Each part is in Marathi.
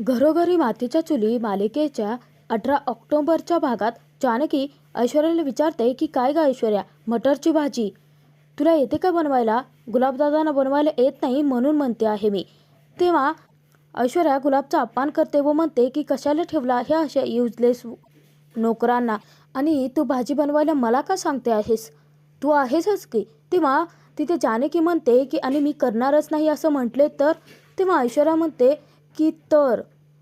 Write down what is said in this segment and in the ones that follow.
घरोघरी मातीच्या चुली मालिकेच्या 18 ऑक्टोबरच्या भागात जानकी ऐश्वर्याला विचारते की काय ग ऐश्वर्या, मटरची भाजी तुला येते का बनवायला? गुलाबदादांना बनवायला येत नाही म्हणून म्हणते आहे मी. तेव्हा ऐश्वर्या गुलाबचा अपमान करते व म्हणते की कशाला ठेवला ह्या अशा युजलेस नोकरांना, आणि तू भाजी बनवायला मला का सांगते आहेस? तू आहेसच की. तेव्हा तिथे जानकी म्हणते की आणि मी करणारच नाही असं म्हटले तर? तेव्हा ऐश्वर्या म्हणते की तर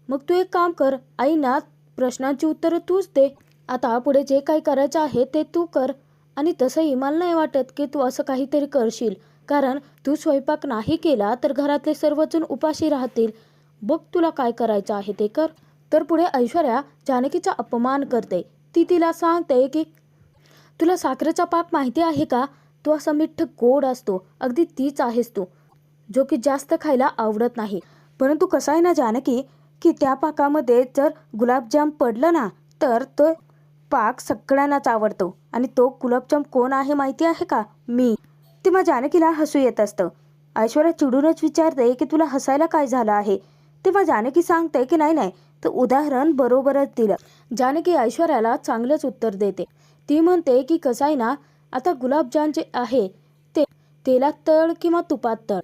मग तू एक काम कर, आईना प्रश्नांची उत्तरं तूच दे. आता पुढे जे काही करायचं आहे ते तू कर. आणि तसंही मला नाही वाटत की तू असं काहीतरी करशील, कारण तू स्वयंपाक नाही केला तर घरातले सर्वजण उपाशी राहतील. बघ तुला काय करायचं आहे ते कर. तर पुढे ऐश्वर्या जानकीचा अपमान करते. ती तिला सांगते की तुला साखरेचा पाक माहिती आहे का? तो असा मिठ्ठ गोड असतो, अगदी तीच आहेस तू, जो की जास्त खायला आवडत नाही. परंतु कसं आहे ना जानकी, की त्या पाकामध्ये जर गुलाबजाम पडलं ना तर तो पाक सगळ्यांनाच आवडतो. आणि तो गुलाबजाम कोण आहे माहिती आहे का? मी. तेव्हा जानकीला हसू येत असतं. ऐश्वर्या चिडूनच विचारते की तुला हसायला काय झालं आहे? तेव्हा जानकी सांगते की नाही नाही, तर उदाहरण बरोबरच दिलं. जानकी ऐश्वर्याला चांगलंच उत्तर देते. ती म्हणते की कसं आहे ना, आता गुलाबजाम जे आहे ते तेलात तळ किंवा तुपात तळ,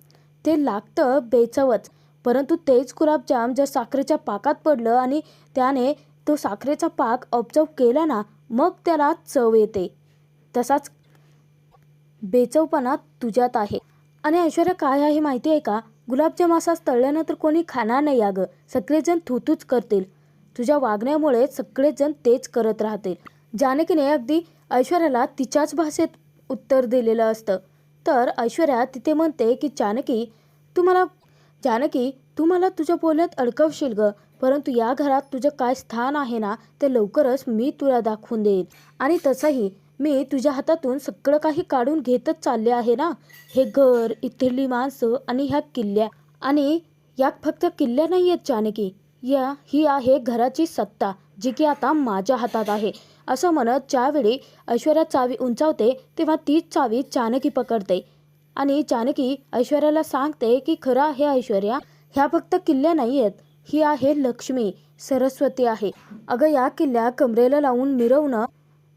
ते लागतं बेचवच. परंतु तेच गुलाबजाम जर साखरेच्या पाकात पडलं आणि त्याने तो साखरेचा पाक ऑब्झर्व केला ना, मग त्याला चव येते. तसाच बेचवपणा तुझ्यात आहे. आणि ऐश्वर्या काय आहे माहिती आहे का? गुलाबजाम असाच तळल्यानंतर कोणी खाणार नाही अगं. सगळेजण थुतूच करतील. तुझ्या वागण्यामुळे सगळेजण तेच करत राहतील. जानकीने अगदी ऐश्वर्याला तिच्याच भाषेत उत्तर दिलेलं असतं. तर ऐश्वर्या तिथे म्हणते की जानकी तू मला तुझ्या बोलण्यात अडकवशील ग, परंतु या घरात तुझं काय स्थान आहे ना ते लवकरच मी तुला दाखवून देईन. आणि तसंही मी तुझ्या हातातून सगळं काही काढून घेतच चालले आहे ना. हे घर, इथली माणसं आणि ह्या किल्ल्या. आणि या फक्त किल्ल्या नाही आहेत जानकी, ही आहे घराची सत्ता, जी की आता माझ्या हातात आहे. असं म्हणत ज्यावेळी ऐश्वर्या चावी उंचावते तेव्हा तीच चावी जानकी पकडते. आणि जानकी ऐश्वर्याला सांगते की खरं आहे ऐश्वर्या, ह्या फक्त किल्ल्या नाही आहेत, ही आहे लक्ष्मी, सरस्वती आहे. अगं या किल्ल्या कमरेला लावून मिरवणं,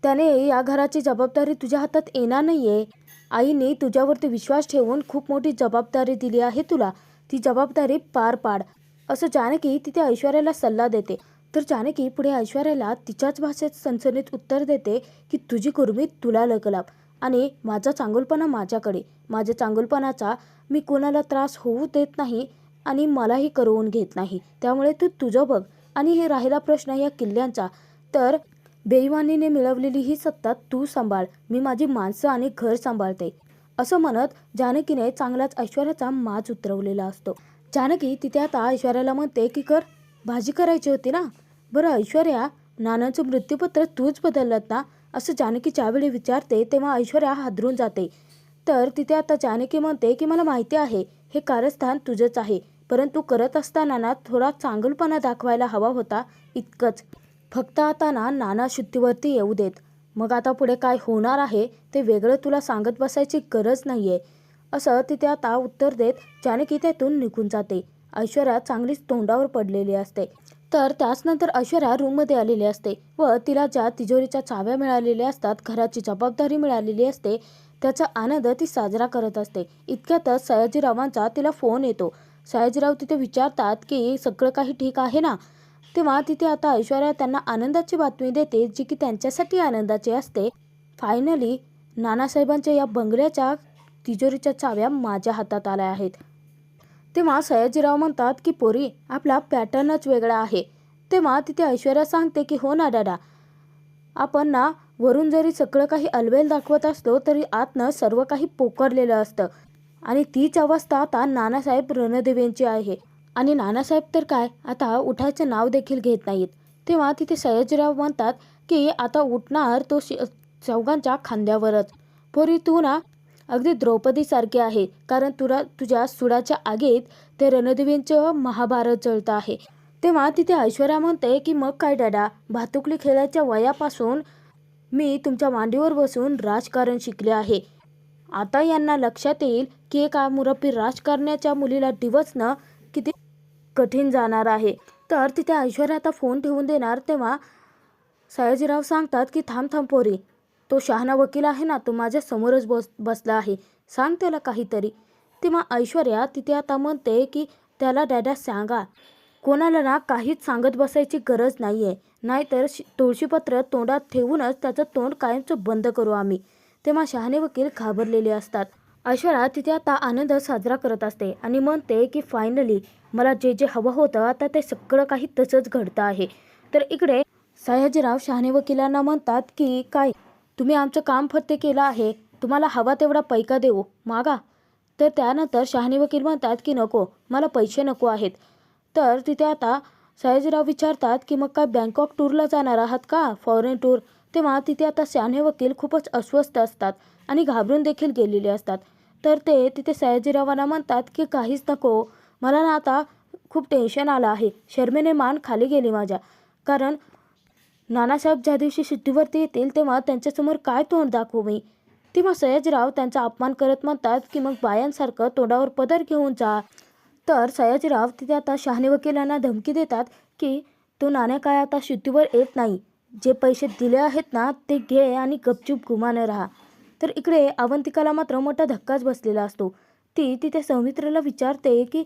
त्याने या घराची जबाबदारी तुझ्या हातात येणार नाहीये. आईने तुझ्यावरती विश्वास ठेवून खूप मोठी जबाबदारी दिली आहे तुला, ती जबाबदारी पार पाड. असं जानकी तिथे ऐश्वर्याला सल्ला देते. तर जानकी पुढे ऐश्वर्याला तिच्याच भाषेत सणसणीत उत्तर देते की तुझी कुर्मी तुला लगलाव, आणि माझा चांगुलपणा माझ्याकडे. माझ्या चांगुलपणाचा मी कोणाला त्रास होऊ देत नाही आणि मलाही करवून घेत नाही. त्यामुळे तू तुझं बघ. आणि हे राहिला प्रश्न या किल्ल्यांचा, तर बेईमानीने मिळवलेली ही सत्ता तू सांभाळ, मी माझी माणसं आणि घर सांभाळते. असं म्हणत जानकीने चांगलाच ऐश्वर्याचा माज उतरवलेला असतो. जानकी तिथे आता ऐश्वर्याला म्हणते की कर, भाजी करायची होती ना. बरं ऐश्वर्या, नानांचं मृत्यूपत्र तूच बदललं ना? असं जानकी ज्यावेळी विचारते तेव्हा ऐश्वर्या हादरून जाते. तर तिथे आता जानकी म्हणते की मला माहिती आहे हे कारस्थान तुझंच आहे, परंतु करत असताना ना थोडा चांगुलपणा दाखवायला हवा होता, इतकंच. फक्त आता ना नाना शुद्धीवरती येऊ देत. मग आता पुढे काय होणार आहे ते वेगळं तुला सांगत बसायची गरज नाहीये. असं तिथे आता उत्तर देत जानकी तेथून निघून जाते. ऐश्वर्या चांगलीच तोंडावर पडलेली असते. तर त्याचनंतर ऐश्वर्या रूममध्ये आलेली असते व तिला ज्या तिजोरीच्या चाव्या मिळालेल्या असतात, घराची जबाबदारी मिळालेली असते, त्याचा आनंद ती साजरा करत असते. इतक्यातच सयाजीरावांचा तिला फोन येतो. सयाजीराव तिथे विचारतात की सगळं काही ठीक आहे ना. तेव्हा तिथे आता ऐश्वर्या त्यांना आनंदाची बातमी देते, जी की त्यांच्यासाठी आनंदाची असते. फायनली नानासाहेबांच्या या बंगल्याच्या तिजोरीच्या चाव्या माझ्या हातात आल्या आहेत. तेव्हा सयाजीराव म्हणतात की पोरी, आपला पॅटर्नच वेगळा आहे. तेव्हा तिथे ऐश्वर्या सांगते की हो ना दादा, आपण ना वरून जरी सगळं काही अलबेल दाखवत असतो तरी आतनं सर्व काही पोखरलेलं असतं. आणि तीच अवस्था आता नानासाहेब रणदिवेंची आहे. आणि नानासाहेब तर काय, आता उठायचं नाव देखील घेत नाहीत. तेव्हा तिथे सयाजीराव म्हणतात की आता उठणार तो चौघांच्या खांद्यावरच. पोरी तू ना अगदी द्रौपदीसारखी आहे, कारण तुझ्या सुडाच्या आगीत ते रणदिवेंचं महाभारत जळतं आहे. तेव्हा तिथे ऐश्वर्या म्हणते की मग काय दादा, भातुकली खेळायच्या वयापासून मी तुमच्या मांडीवर बसून राजकारण शिकले आहे. आता यांना लक्षात येईल की एका मुरब्बी राजकारण्याच्या मुलीला डिवचणं किती कठीण जाणार आहे. तर तिथे ऐश्वर्या आता फोन ठेवून देणार तेव्हा सयाजीराव सांगतात की थांब थांब पोरी, तो शहाणा वकील आहे ना, तो माझ्या समोरच बसला आहे, सांग त्याला काहीतरी. तेव्हा ऐश्वर्या तिथे आता म्हणते की त्याला डॅडा सांगा, कोणाला ना काहीच सांगत बसायची गरज नाही आहे, नाहीतर तुळशीपत्र तोंडात ठेवूनच त्याचं तोंड कायमचं बंद करू आम्ही. तेव्हा शहाणे वकील घाबरलेले असतात. ऐश्वर्या तिथे आता आनंद साजरा करत असते आणि म्हणते की फायनली मला जे जे हवं होतं आता ते सगळं काही तसंच घडतं आहे. तर इकडे सयाजीराव शहाणे वकिलांना म्हणतात की काय तुम्ही आमचं काम फत्ते केलं आहे, तुम्हाला हवा तेवढा पैका देऊ मागा. तर त्यानंतर शहाणे वकील म्हणतात की नको, मला पैसे नको आहेत. तर तिथे आता सयाजीराव विचारतात की मग काय बँकॉक टूरला जाणार आहात का, फॉरेन टूर. तेव्हा तिथे आता शहाणे वकील खूपच अस्वस्थ असतात आणि घाबरून देखील गेलेले असतात. तर ते तिथे सयाजीरावांना म्हणतात की काहीच नको, मला ना आता खूप टेन्शन आलं आहे, शर्मेने मान खाली गेली माझ्या. कारण नानासाहेब ज्या दिवशी सुट्टीवरती येतील तेव्हा त्यांच्यासमोर काय तोंड दाखवू मी. तेव्हा सयाजीराव त्यांचा अपमान करत म्हणतात की मग बायांसारखं तोंडावर पदर घेऊन जा. तर सयाजीराव तिथे आता शहाणे वकिलांना धमकी देतात की तो नाण्या काय आता सुट्टीवर येत नाही, जे पैसे दिले आहेत ना ते घे आणि गपचूप गुमाने राहा. तर इकडे अवंतिकाला मात्र मोठा धक्काच बसलेला असतो. ती तिथे सौमित्रेला विचारते की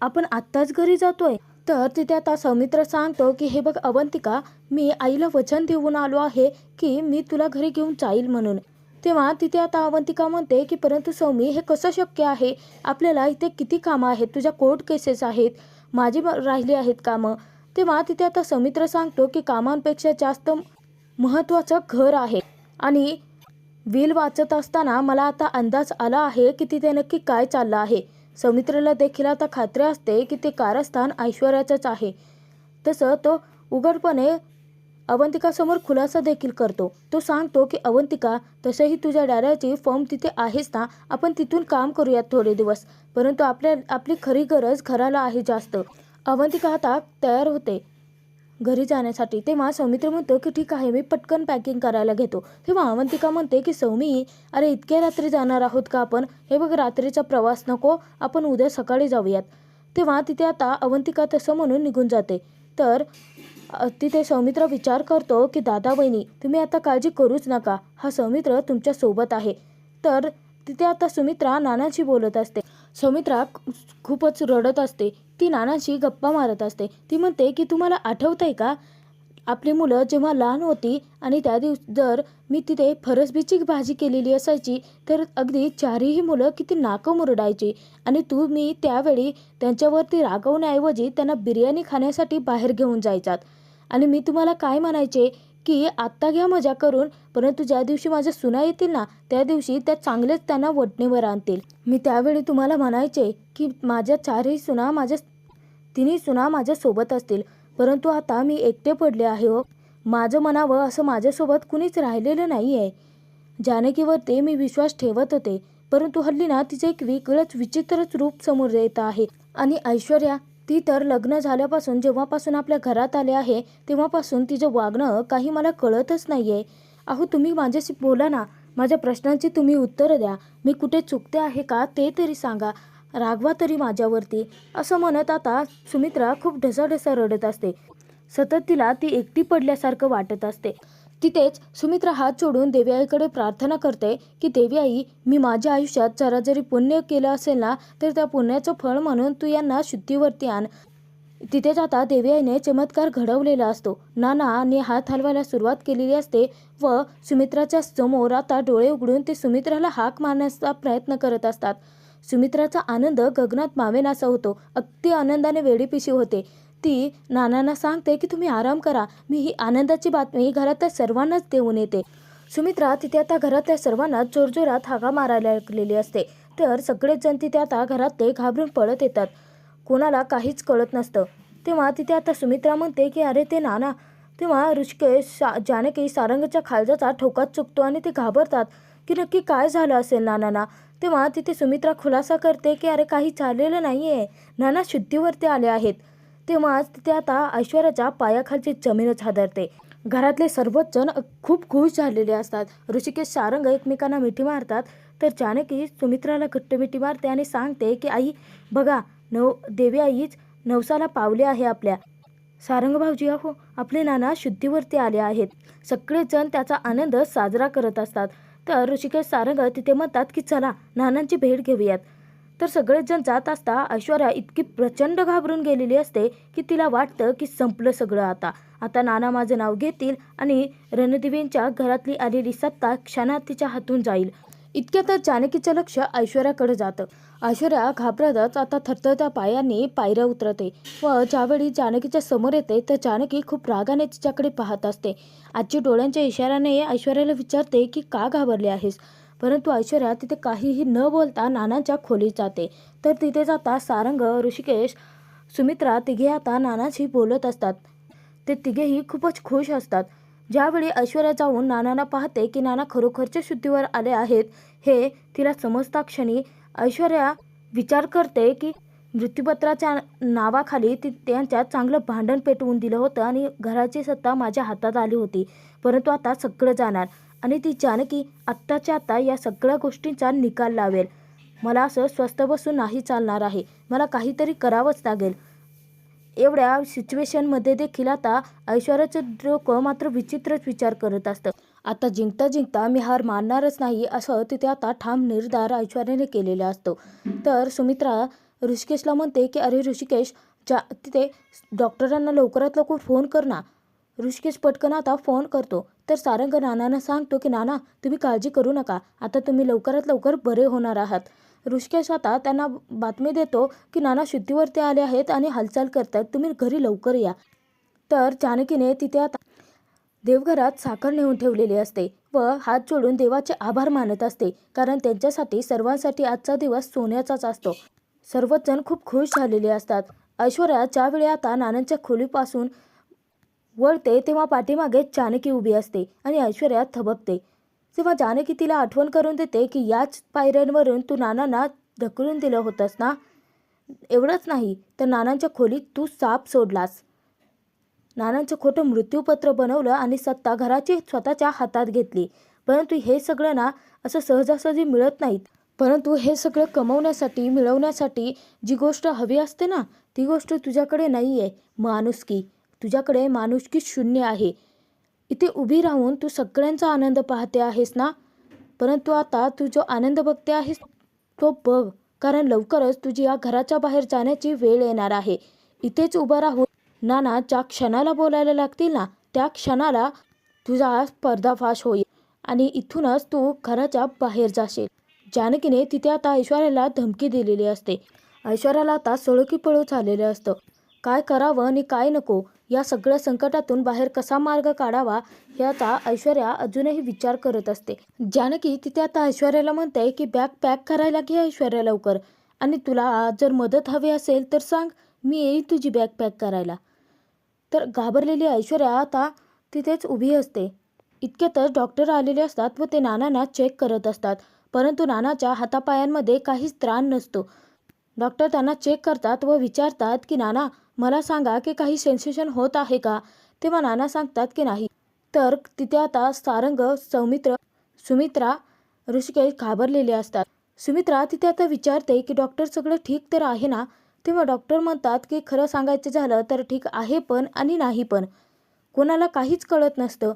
आपण आत्ताच घरी जातोय. तर तिथे आता सौमित्र सांगतो की हे बघ अवंतिका, मी आईला वचन देऊन आलो आहे की मी तुला घरी घेऊन जाईल म्हणून. तेव्हा तिथे आता अवंतिका म्हणते की परंतु सौमी हे कसं शक्य आहे, आपल्याला इथे किती कामं आहेत, तुझ्या कोर्ट केसेस आहेत, माझी राहिली आहेत कामं. तेव्हा तिथे आता सौमित्र सांगतो की कामांपेक्षा जास्त महत्त्वाचं घर आहे आणि विल वाचत असताना मला आता अंदाज आला आहे की तिथे नक्की काय चाललं आहे. सौमित्रला देखील आता खात्री असते की ते कारस्थान ऐश्वर्याचंच आहे. तसं तो उघडपणे अवंतिकासमोर खुलासा देखील करतो. तो सांगतो की अवंतिका, तसंही तुझ्या डॅडाची फर्म तिथे आहेच ना, आपण तिथून काम करूयात थोडे दिवस, परंतु आपली खरी गरज घराला आहे जास्त. अवंतिका आता तयार होते घरी जाण्यासाठी. तेव्हा सौमित्र म्हणतो की ठीक आहे, मी पटकन पॅकिंग करायला घेतो. तेव्हा अवंतिका म्हणते की सौमी, अरे इतक्या रात्री जाणार आहोत का आपण, हे बघ रात्रीचा प्रवास नको, आपण उद्या सकाळी जाऊयात. तेव्हा तिथे आता अवंतिका तसं म्हणून निघून जाते. तर तिथे सौमित्र विचार करतो की दादा बहिणी तुम्ही आता काळजी करूच नका, हा सौमित्र तुमच्या सोबत आहे. तर तिथे आता सुमित्रा नानाशी बोलत असते. सौमित्रा खूपच रडत असते, ती नानाशी गप्पा मारत असते. ती म्हणते की तुम्हाला आठवतंय का, आपली मुलं जेव्हा लहान होती आणि त्या जर मी तिथे फरसबीची भाजी केलेली असायची तर अगदी चारही मुलं किती नाकं मुरडायची आणि तुम्ही त्यावेळी त्यांच्यावरती रागवण्याऐवजी त्यांना बिर्याणी खाण्यासाठी बाहेर घेऊन जायचात. आणि मी तुम्हाला काय म्हणायचे की आत्ता घ्या मजा करून, परंतु ज्या दिवशी माझ्या सुना येतील ना त्या दिवशी त्या चांगलेच त्यांना वटणीवर आणतील. मी त्यावेळी तुम्हाला म्हणायचे की माझ्या तिन्ही सुना माझ्यासोबत असतील, परंतु आता मी एकटे पडले आहे हो. माझं म्हणावं असं माझ्यासोबत कुणीच राहिलेलं नाही आहे. जानकीवरती मी विश्वास ठेवत होते, परंतु हल्ली ना तिचं एक वेगळंच विचित्रच रूप समोर येत आहे. आणि ऐश्वर्या, ती तर लग्न झाल्यापासून जेव्हापासून आपल्या घरात आले आहे तेव्हापासून तिचं वागणं काही मला कळतच नाही आहे. अहो तुम्ही माझ्याशी बोला ना, माझ्या प्रश्नांची तुम्ही उत्तरं द्या, मी कुठे चुकते आहे का ते तरी सांगा, रागवा तरी माझ्यावरती. असं म्हणत आता सुमित्रा खूप ढसाढसा रडत असते. सतत तिला ती एकटी पडल्यासारखं वाटत असते. तिथेच सुमित्रा हात जोडून देवी आईकडे प्रार्थना करते की देवी आई, मी माझ्या आयुष्यात जरा जरी पुण्य केलं असेल ना तर त्या पुण्याचं फळ म्हणून तू यांना शुद्धीवरती आण. तिथेच आता देवी आईने चमत्कार घडवलेला असतो. नानाने हात हलवायला सुरुवात केलेली असते व सुमित्राच्या समोर आता डोळे उघडून ते सुमित्राला हाक मारण्याचा प्रयत्न करत असतात. सुमित्राचा आनंद गगनात मावेनासा होतो, अगदी आनंदाने वेडीपिशी होते. ती नानांना सांगते की तुम्ही आराम करा, मी ही आनंदाची बातमी घरातल्या सर्वांनाच देऊन येते. सुमित्रा तिथे आता घरातल्या सर्वांना जोरजोरात हाका मारायला लागलेली असते. तर सगळेच जण तिथे आता घरातले घाबरून पळत येतात, कोणाला काहीच कळत नसतं. तेव्हा तिथे आता सुमित्रा म्हणते की अरे ते नाना. तेव्हा ऋषिकेश जानकी सारंगच्या खालजाचा ठोकाच चुकतो आणि ते घाबरतात की नक्की काय झालं असेल नानांना. तेव्हा तिथे सुमित्रा खुलासा करते की अरे काही झालेलं नाही आहे, नाना शुद्धीवरती आले आहेत. तेव्हाच तिथे आता ऐश्वर्याच्या पायाखालची जमीनच हादरते. घरातले सर्वच जण खूप खुश झालेले असतात. ऋषिकेश सारंग एकमेकांना मिठी मारतात. तर जानकी सुमित्राला घट्ट मिठी मारते आणि सांगते की आई बघा, देवी आईच नवसाला पावले आहे आपल्या. सारंग भाऊजी अहो, आपले नाना शुद्धीवरती आले आहेत. सगळेजण त्याचा आनंद साजरा करत असतात. तर ऋषिकेश सारंग तिथे म्हणतात की चला नानांची भेट घेऊयात. तर सगळेच जण जात असता ऐश्वर्या इतकी प्रचंड घाबरून गेलेली असते की तिला वाटतं की संपलं सगळं आता. आता नाना माझं नाव घेतील आणि रणदेवींच्या घरातली आलेली सत्ता क्षणात तिच्या हातून जाईल. इतक्यातच जानकीचं लक्ष ऐश्वर्याकडे जातं. ऐश्वर्या घाबरतच आता थरथरत्या पायांनी पायऱ्या उतरते व ज्यावेळी जानकीच्या समोर येते तर जानकी खूप रागाने तिच्याकडे पाहत असते. आजी डोळ्यांच्या इशाऱ्याने ऐश्वर्याला विचारते की का घाबरली आहेस, परंतु ऐश्वर्या तिथे काहीही न बोलता नानांच्या खोलीत जाते. तर तिथे जाता सारंग, ऋषिकेश, सुमित्रा तिघे आता नानाशी बोलत असतात. ते तिघेही खूपच खुश असतात. ज्यावेळी ऐश्वर्या जाऊन नानांना पाहते की नाना खरोखरच्या शुद्धीवर आले आहेत हे तिला समजता क्षणी ऐश्वर्या विचार करते की मृत्यूपत्राच्या नावाखाली त्यांच्यात चांगलं भांडण पेटवून दिलं होतं आणि घराची सत्ता माझ्या हातात आली होती, परंतु आता सगळं जाणार आणि ती जानकी आत्ताच्या आत्ता या सगळ्या गोष्टींचा निकाल लावेल. मला असं स्वस्थ बसून नाही चालणार आहे, मला काहीतरी करावंच लागेल. एवढ्या सिच्युएशनमध्ये देखील आता ऐश्वर्याचं डोकं मात्र विचित्रच विचार करत असतं. आता जिंकता जिंकता मी हार मानणारच नाही असं तिथे आता ठाम निर्धार ऐश्वर्याने केलेला असतो. तर सुमित्रा ऋषिकेशला म्हणते की अरे ऋषिकेश, तिथे डॉक्टरांना लवकरात लवकर फोन कर ना. ऋषिकेश पटकन आता फोन करतो. तर सारंग नानांना सांगतो की नाना तुम्ही काळजी करू नका, आता तुम्ही लवकरात लवकर बरे होणार आहात. ऋषिकेश आता त्यांना बातमी देतो की नाना शुद्धीवरती आले आहेत आणि हालचाल करतात, तुम्ही घरी लवकर या. तर जानकीने तिथे आता देवघरात साखर नेऊन ठेवलेली असते व हात जोडून देवाचे आभार मानत असते, कारण त्यांच्यासाठी सर्वांसाठी आजचा दिवस सोन्याचाच असतो. सर्वच जण खूप खुश झालेले असतात. ऐश्वर्या ज्यावेळी आता नानांच्या खोलीपासून वळते तेव्हा पाठीमागे जानकी उभी असते आणि ऐश्वर्या थबकते. तेव्हा जानकी तिला आठवण करून देते की याच पायऱ्यांवरून तू नानांना ढकलून दिलं होतंस ना. एवढंच नाही तर नानांच्या खोलीत तू साप सोडलास, नानांचं खोटं मृत्यूपत्र बनवलं आणि सत्ता घराची स्वतःच्या हातात घेतली. परंतु हे सगळं ना असं सहजासहजी मिळत नाहीत, परंतु हे सगळं कमवण्यासाठी मिळवण्यासाठी जी गोष्ट हवी असते ना ती गोष्ट तुझ्याकडे नाही आहे, माणुसकी. तुझ्याकडे माणुसकी शून्य आहे. इथे उभी राहून तू सगळ्यांचा आनंद पाहते आहेस ना, परंतु आता तू जो आनंद बघते आहेस तो बघ, कारण लवकरच तुझी या घराच्या बाहेर जाण्याची वेळ येणार आहे. इथेच उभं राहून नाना ज्या क्षणाला बोलायला लागतील ना त्या क्षणाला तुझा पर्दाफाश होईल आणि इथूनच तू घराच्या बाहेर जाशील. जानकीने तिथे आता ऐश्वर्याला धमकी दिलेली असते. ऐश्वर्याला आता सळो पळो झालेलं असतं. काय करावं आणि काय नको या सगळ्या संकटातून बाहेर कसा मार्ग काढावा याचा ऐश्वर्या अजूनही विचार करत असते. जानकी तिथे आता ऐश्वर्याला म्हणते की बॅग पॅक करायला घे ऐश्वर्या लवकर, आणि तुला जर मदत हवी असेल तर सांग, मी येईल तुझी बॅग पॅक करायला. तर घाबरलेली ऐश्वर्या आता तिथेच उभी असते. इतक्यातच डॉक्टर आलेले असतात व ते नानांना चेक करत असतात, परंतु नानाच्या हातापायांमध्ये काहीच त्राण नसतो. डॉक्टर त्यांना चेक करतात व विचारतात की नाना मला सांगा की काही सेन्सेशन होत आहे का. तेव्हा नाना सांगतात की नाही. तर तिथे आता सारंग, सुमित्रा, ऋषिकेश घाबरलेले असतात. सुमित्रा तिथे आता विचारते की डॉक्टर सगळं ठीक तर आहे ना. तेव्हा डॉक्टर म्हणतात की खरं सांगायचं झालं तर ठीक आहे पण आणि नाही पण, कोणाला काहीच कळत नसतं.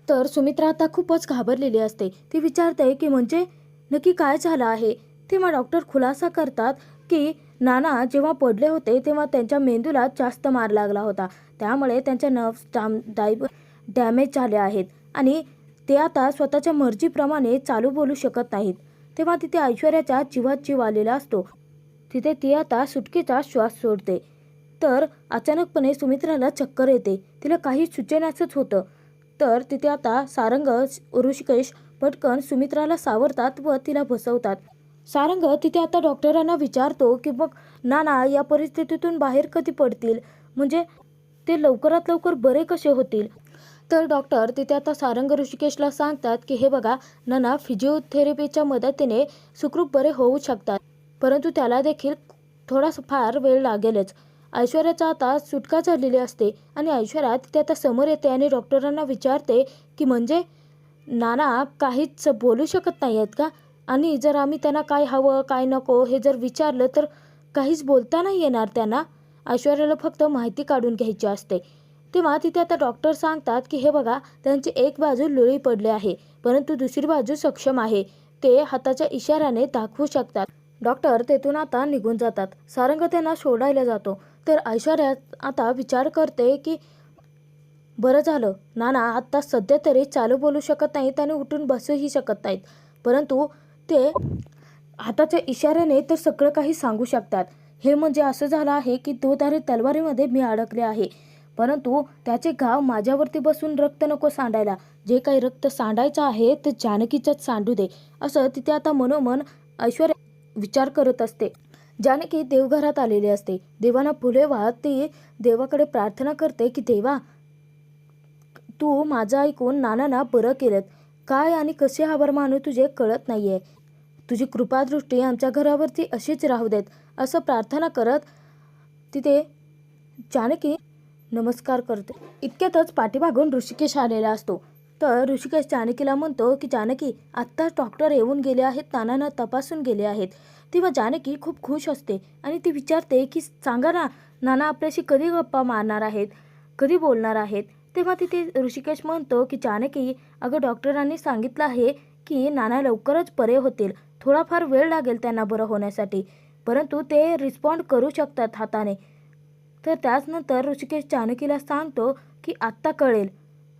तर सुमित्रा आता खूपच घाबरलेली असते. ती विचारते की म्हणजे नक्की काय झालं आहे. तेव्हा डॉक्टर खुलासा करतात की नाना जेव्हा पडले होते तेव्हा त्यांच्या मेंदूला जास्त मार लागला होता, त्यामुळे त्यांच्या नर्व्स डॅमेज झाले आहेत आणि ते आता स्वतःच्या मर्जीप्रमाणे चालू बोलू शकत नाहीत. तेव्हा तिथे ऐश्वर्याच्या जीवात जीव आलेला असतो. तिथे ती आता सुटकेचा श्वास सोडते. तर अचानकपणे सुमित्राला चक्कर येते. तिला काही सुचेनासच होतं. तर तिथे आता सारंग, ऋषिकेश पटकन सुमित्राला सावरतात व तिला बसवतात. सारंग तिथे आता डॉक्टरांना विचारतो की मग नाना या परिस्थितीतून बाहेर कधी पडतील, म्हणजे ते लवकरात लवकर बरे कसे होतील. तर डॉक्टर तिथे आता सारंग ऋषिकेशला सांगतात की हे बघा नाना फिजिओथेरपीच्या मदतीने सुखरूप बरे होऊ शकतात, परंतु त्याला देखील थोडासा फार वेळ लागेलच. ऐश्वर्याचा आता सुटका झालेली असते आणि ऐश्वर्या तिथे आता समोर येते आणि डॉक्टरांना विचारते की म्हणजे नाना काहीच बोलू शकत नाही आहेत का, आणि जर आम्ही त्यांना काय हवं काय नको हे जर विचारलं तर काहीच बोलता नाही येणार त्यांना. ऐश्वर्याला फक्त माहिती काढून घ्यायची असते. तेव्हा तिथे आता डॉक्टर सांगतात की हे बघा, त्यांची एक बाजू लुळी पडली आहे, परंतु दुसरी बाजू सक्षम आहे. ते हाताच्या इशाऱ्याने दाखवू शकतात. डॉक्टर तेथून आता निघून जातात. सारंग त्यांना सोडायला जातो. तर ऐश्वर्या आता विचार करते की बरं झालं, नाना आत्ता सध्या तरी चालू बोलू शकत नाहीत आणि उठून बसूही शकत नाहीत, परंतु ते हाताच्या इशाऱ्याने तर सगळं काही सांगू शकतात. हे म्हणजे असं झालं आहे की दोधारी तलवारीमध्ये मी अडकले आहे, परंतु त्याचे घाव माझ्यावरती बसून रक्त नको सांडायला. जे काही रक्त सांडायचं आहे ते जानकीचंच सांडू दे, असं तिथे आता मनोमन ऐश्वर्या विचार करत असते. जानकी देवघरात आलेली असते. देवांना फुले वाहत ती देवाकडे प्रार्थना करते की देवा, तू माझं ऐकून नानांना बरं केलं. काय आणि कसे आभार मानू तुझे कळत नाहीये. तुझी कृपादृष्टी आमच्या घरावरती अशीच राहू देत, असं प्रार्थना करत तिथे जानकी नमस्कार करते. इतक्यातच पाठीमागून ऋषिकेश आलेला असतो. तर ऋषिकेश जानकीला म्हणतो की जानकी, आत्ताच डॉक्टर येऊन गेले आहेत, नानांना तपासून गेले आहेत. तेव्हा जानकी खूप खुश असते आणि ती विचारते की सांगा ना, नाना आपल्याशी कधी गप्पा मारणार आहेत, कधी बोलणार आहेत. तेव्हा तिथे ऋषिकेश म्हणतो की जानकी, अगं डॉक्टरांनी सांगितलं आहे की नाना लवकरच बरे होतील. थोडाफार वेळ लागेल त्यांना बरं होण्यासाठी, परंतु ते रिस्पॉन्ड करू शकतात हाताने. तर त्याचनंतर ऋषिकेश जानकीला सांगतो की आत्ता कळेल.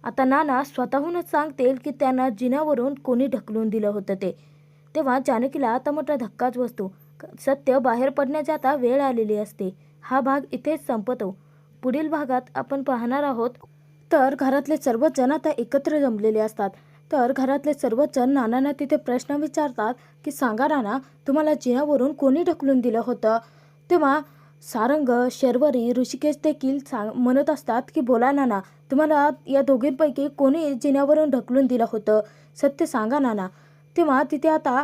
आता नाना स्वतःहूनच सांगतील की त्यांना जिन्यावरून कोणी ढकलून दिलं होतं ते. तेव्हा जानकीला आता मोठा धक्काच बसतो. सत्य बाहेर पडण्याची आता वेळ आलेली असते. हा भाग इथेच संपतो. पुढील भागात आपण पाहणार आहोत. तर घरातले सर्वच जण आता एकत्र जमलेले असतात. तर घरातले सर्वच जण नानांना तिथे प्रश्न विचारतात की सांगा नाना, तुम्हाला जिन्यावरून कोणी ढकलून दिलं होतं. तेव्हा सारंग, शर्वरी, ऋषिकेश देखील म्हणत असतात की बोला नाना, तुम्हाला या दोघींपैकी कोणी जिन्यावरून ढकलून दिलं होतं, सत्य सांगा नाना. तेव्हा तिथे आता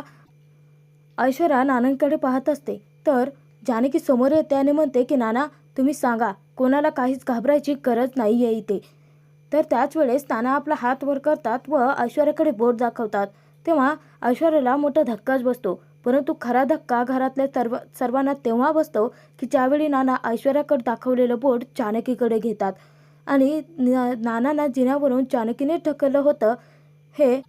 ऐश्वर्या नानांकडे पाहत असते. तर जानकी समोर येते आणि म्हणते की नाना, तुम्ही सांगा, कोणाला काहीच घाबरायची गरज नाही आहे इथे. तर त्याच वेळेस नाना आपला हात वर करतात व ऐश्वर्याकडे बोट दाखवतात. तेव्हा ऐश्वर्याला मोठा धक्काच बसतो, परंतु खरा धक्का घरातल्या सर्वांना तेव्हा बसतो की ज्यावेळी नाना ऐश्वर्याकडे दाखवलेलं बोट जानकीकडे घेतात आणि नानांना जिन्यावरून जानकीने ढकललं होतं. हे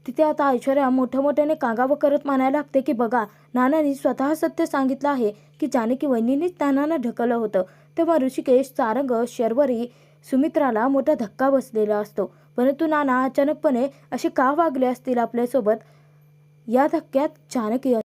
तिथे आता ऐश्वर्या मोठ्याने कांगावं करत म्हणायला लागते की बघा, नानांनी स्वतः सत्य सांगितलं आहे की जानकी वहिनींनीच नानांना ढकललं होतं. तेव्हा ऋषिकेश, सारंग, शर्वरी, सुमित्राला मोठा धक्का बसलेला असतो. परंतु नाना अचानकपणे असे का वागले असतील आपल्यासोबत, या धक्क्यात जानकी